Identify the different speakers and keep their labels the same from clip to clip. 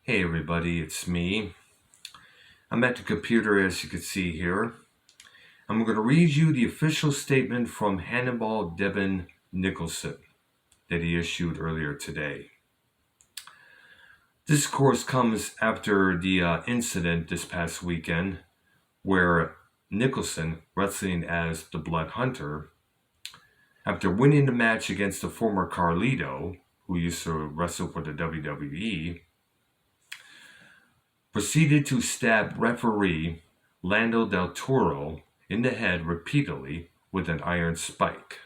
Speaker 1: Hey everybody, it's me. I'm at the computer as you can see here. I'm going to read you the official statement from Hannibal Devon Nicholson that he issued earlier today. This, of course, comes after the incident this past weekend where Nicholson, wrestling as the Blood Hunter, after winning the match against the former Carlito, who used to wrestle for the WWE, proceeded to stab referee Lando Deltoro in the head repeatedly with an iron spike.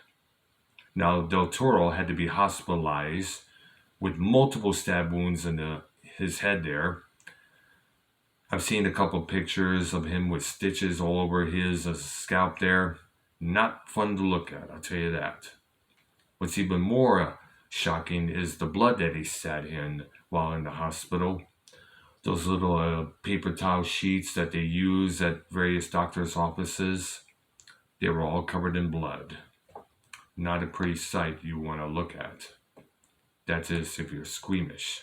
Speaker 1: Now, Deltoro had to be hospitalized with multiple stab wounds in his head there. I've seen a couple pictures of him with stitches all over his scalp there. Not fun to look at, I'll tell you that. What's even more shocking is the blood that he sat in while in the hospital. Those little paper towel sheets that they use at various doctors' offices, they were all covered in blood. Not a pretty sight you want to look at. That is, if you're squeamish.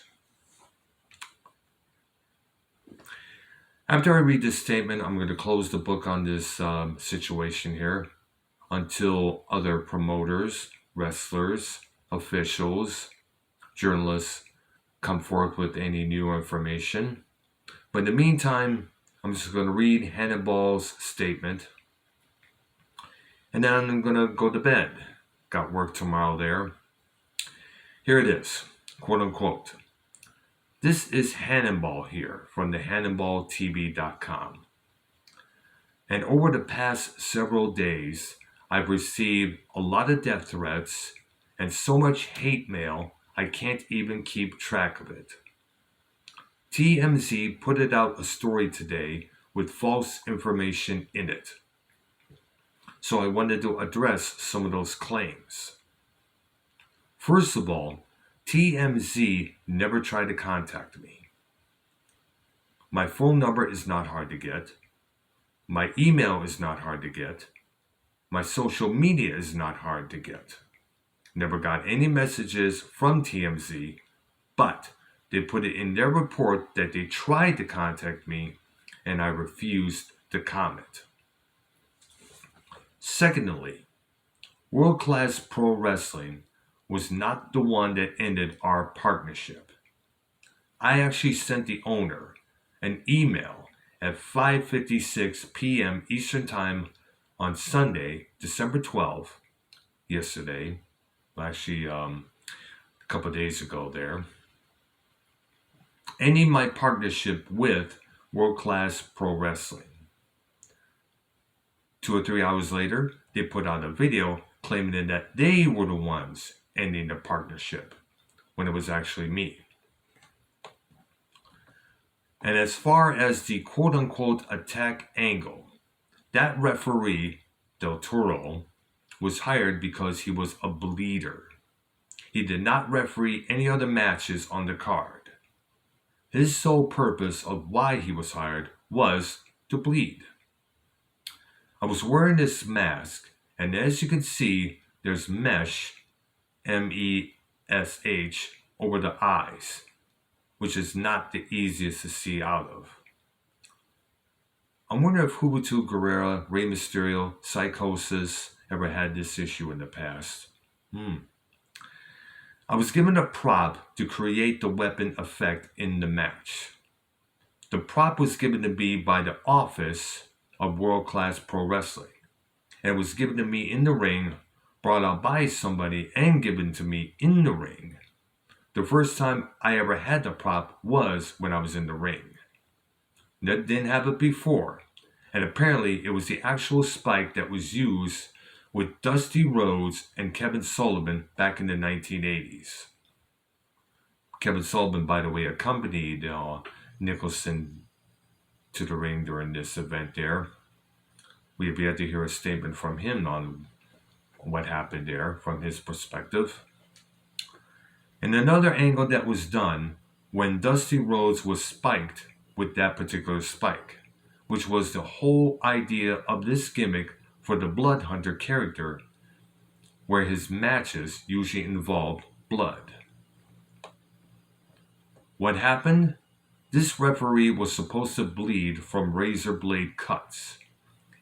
Speaker 1: After I read this statement, I'm going to close the book on this situation here until other promoters, wrestlers, officials, journalists come forth with any new information. But in the meantime, I'm just going to read Hannibal's statement. And then I'm going to go to bed. Got work tomorrow there. Here it is, quote unquote. This is Hannibal here from the HannibalTV.com. And over the past several days, I've received a lot of death threats and so much hate mail I can't even keep track of it. TMZ put out a story today with false information in it. So I wanted to address some of those claims. First of all, TMZ never tried to contact me. My phone number is not hard to get. My email is not hard to get. My social media is not hard to get. Never got any messages from TMZ, but they put it in their report that they tried to contact me and I refused to comment. Secondly, World Class Pro Wrestling was not the one that ended our partnership. I actually sent the owner an email at 5:56 p.m. Eastern Time on Sunday, December 12th, yesterday, actually a couple of days ago there, ending my partnership with World Class Pro Wrestling. 2 or 3 hours later, they put out a video claiming that they were the ones ending the partnership when it was actually me. And as far as the quote-unquote attack angle, that referee, Deltoro, was hired because he was a bleeder. He did not referee any other matches on the card. His sole purpose of why he was hired was to bleed. I was wearing this mask, and as you can see, there's mesh, M-E-S-H, over the eyes, which is not the easiest to see out of. I wonder if Juventud Guerrera, Rey Mysterio, Psychosis ever had this issue in the past. I was given a prop to create the weapon effect in the match. The prop was given to me by the office of World Class Pro Wrestling. And it was given to me in the ring, brought out by somebody, and given to me in the ring. The first time I ever had the prop was when I was in the ring. Didn't have it before. And apparently it was the actual spike that was used with Dusty Rhodes and Kevin Sullivan back in the 1980s. Kevin Sullivan, by the way, accompanied Nicholson to the ring during this event there. We have yet to hear a statement from him on what happened there from his perspective. And another angle that was done when Dusty Rhodes was spiked with that particular spike, which was the whole idea of this gimmick for the Blood Hunter character, where his matches usually involved blood. What happened? This referee was supposed to bleed from razor blade cuts,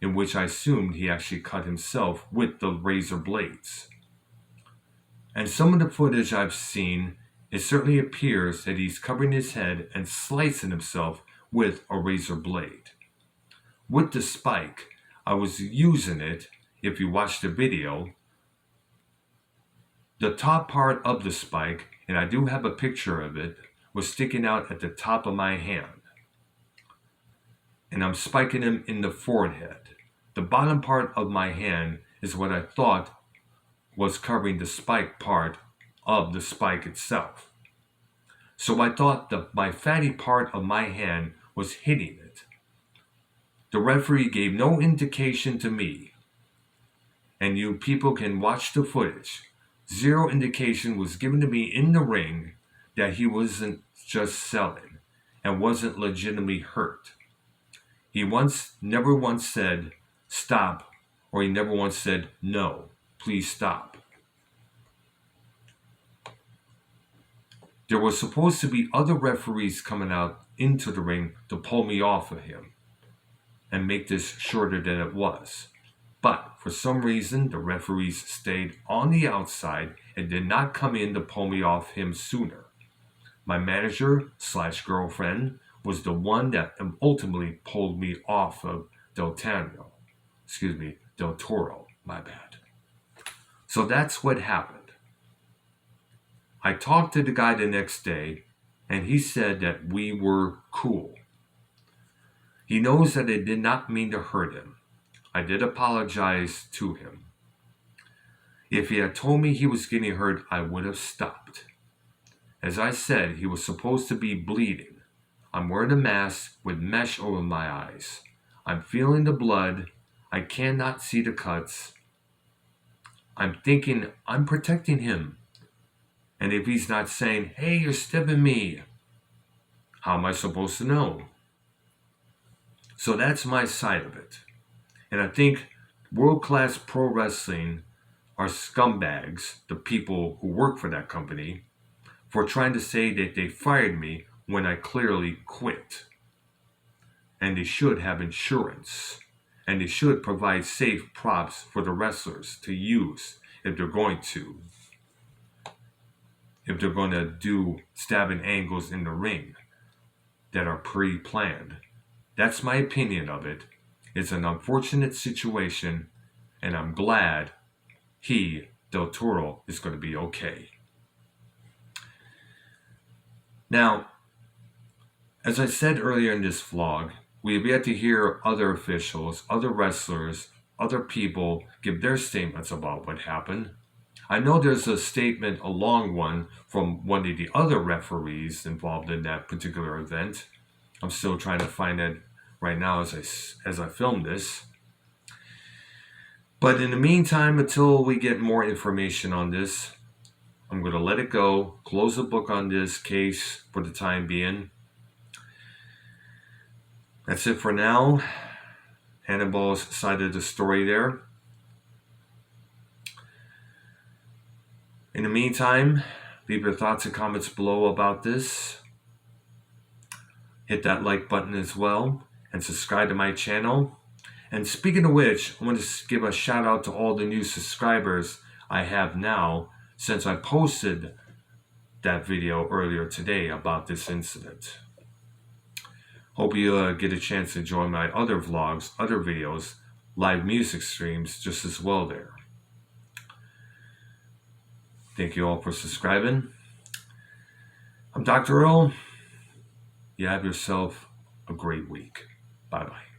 Speaker 1: in which I assumed he actually cut himself with the razor blades. And some of the footage I've seen, it certainly appears that he's covering his head and slicing himself with a razor blade. With the spike, I was using it, if you watch the video, the top part of the spike, and I do have a picture of it, was sticking out at the top of my hand. And I'm spiking him in the forehead. The bottom part of my hand is what I thought was covering the spike part of the spike itself. So I thought my fatty part of my hand was hitting it. The referee gave no indication to me, and you people can watch the footage. Zero indication was given to me in the ring that he wasn't just selling and wasn't legitimately hurt. He never once said, stop, or he never once said, no, please stop. There was supposed to be other referees coming out into the ring to pull me off of him and make this shorter than it was. But for some reason, the referees stayed on the outside and did not come in to pull me off him sooner. My manager/girlfriend was the one that ultimately pulled me off of Deltoro, my bad. So that's what happened. I talked to the guy the next day, and he said that we were cool. He knows that I did not mean to hurt him. I did apologize to him. If he had told me he was getting hurt, I would have stopped. As I said, he was supposed to be bleeding. I'm wearing a mask with mesh over my eyes. I'm feeling the blood. I cannot see the cuts. I'm thinking I'm protecting him. And if he's not saying, hey, you're stabbing me, how am I supposed to know? So that's my side of it. And I think world-class pro wrestling are scumbags, the people who work for that company, for trying to say that they fired me when I clearly quit. And they should have insurance. And they should provide safe props for the wrestlers to use if they're going to. If they're going to do stabbing angles in the ring that are pre-planned. That's my opinion of it. It's an unfortunate situation, and I'm glad Deltoro, is going to be okay. Now, as I said earlier in this vlog, we have yet to hear other officials, other wrestlers, other people give their statements about what happened. I know there's a statement, a long one, from one of the other referees involved in that particular event. I'm still trying to find it right now as I film this. But in the meantime, until we get more information on this, I'm going to let it go, close the book on this case for the time being. That's it for now. Hannibal's side of the story there. In the meantime, leave your thoughts and comments below about this. Hit that like button as well, and subscribe to my channel. And speaking of which, I want to give a shout out to all the new subscribers I have now since I posted that video earlier today about this incident. Hope you get a chance to join my other vlogs, other videos, live music streams just as well there. Thank you all for subscribing. I'm Dr. Earl. You have yourself a great week. Bye-bye.